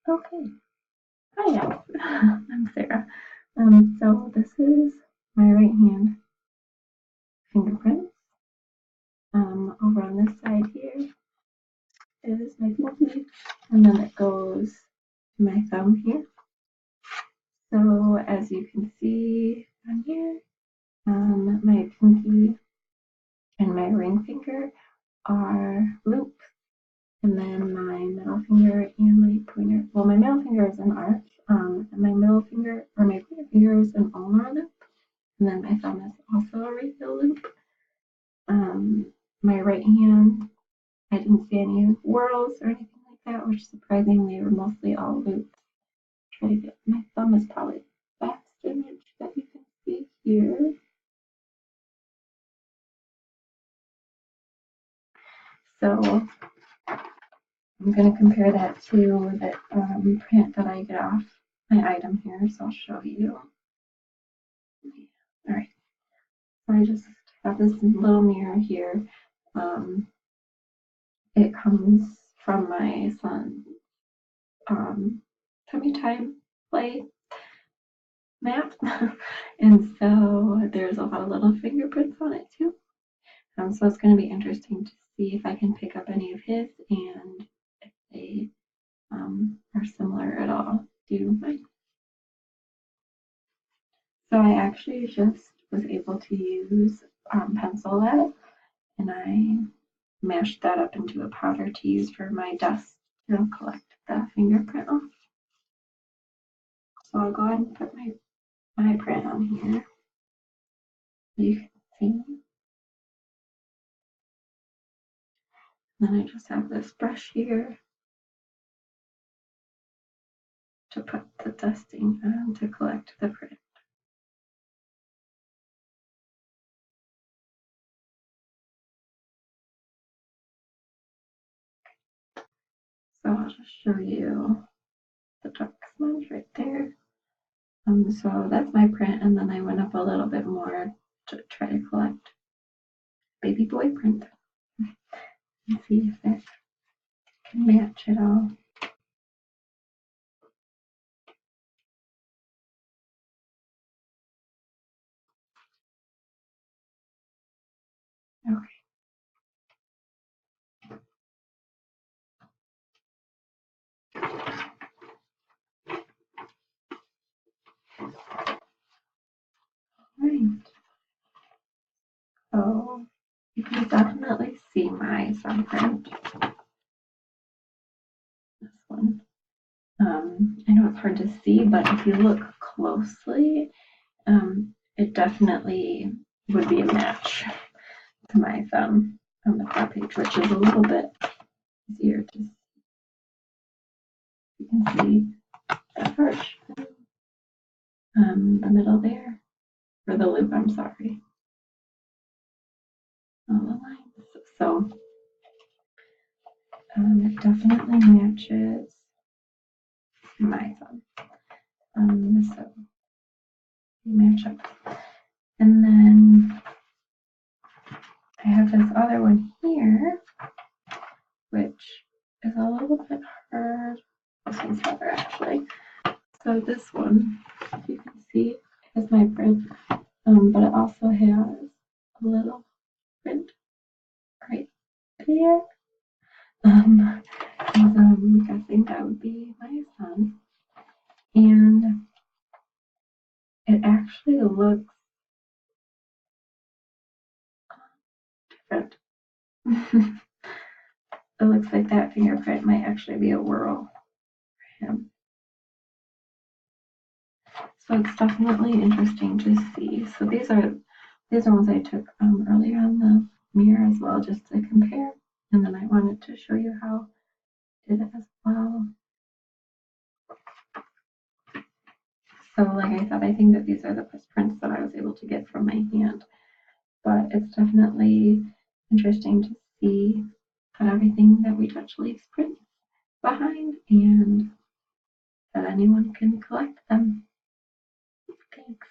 Okay. Hi guys, I'm Sarah. So this is my right hand fingerprints. Over on this side here is my pinky, and then it goes to my thumb here. So as you can see on here, my pinky and my ring finger are loops, and then my middle finger and my pointer. Well, my middle finger is an arch. And my middle finger or my pointer finger is an ulnar loop. And then my thumb is also a radial loop. My right hand, I didn't see any whorls or anything like that, which is surprising. They were mostly all loops. Try to get my thumb is probably the best image that you can see here. So I'm going to compare that to the print that I get off my item here. So I'll show you. All right. So I just have this little mirror here. It comes from my son's tummy time play mat. And so there's a lot of little fingerprints on it too. So it's going to be interesting to see if I can pick up any of his and if they are similar at all to mine. So I actually just was able to use pencil lead, and I mashed that up into a powder to use for my dust to collect the fingerprint off. So I'll go ahead and put my print on here. You can see. Then I just have this brush here to put the dusting on to collect the print. So I'll just show you the dark smudge right there. So that's my print, and then I went up a little bit more to try to collect baby boy print and see if it can match at all. Okay. Right. So you can definitely see my thumbprint. This one. I know it's hard to see, but if you look closely, it definitely would be a match to my thumb on the top page, which is a little bit easier to see. You can see that arch, the middle there, or the loop, I'm sorry, all the lines. So it definitely matches my thumb. So match up. And then I have this other one here, which is a little bit hard. This one's better actually. So this one, you can see, has my print, but it also has a little print right there. And so I'm guessing that would be my son. And it actually looks different. It looks like that fingerprint might actually be a whorl for him. So it's definitely interesting to see. So these are ones I took earlier on the mirror as well, just to compare. And then I wanted to show you how I did it as well. So like I said, I think that these are the best prints that I was able to get from my hand. But it's definitely interesting to see that everything that we touch leaves prints behind, and that anyone can collect them. Thanks.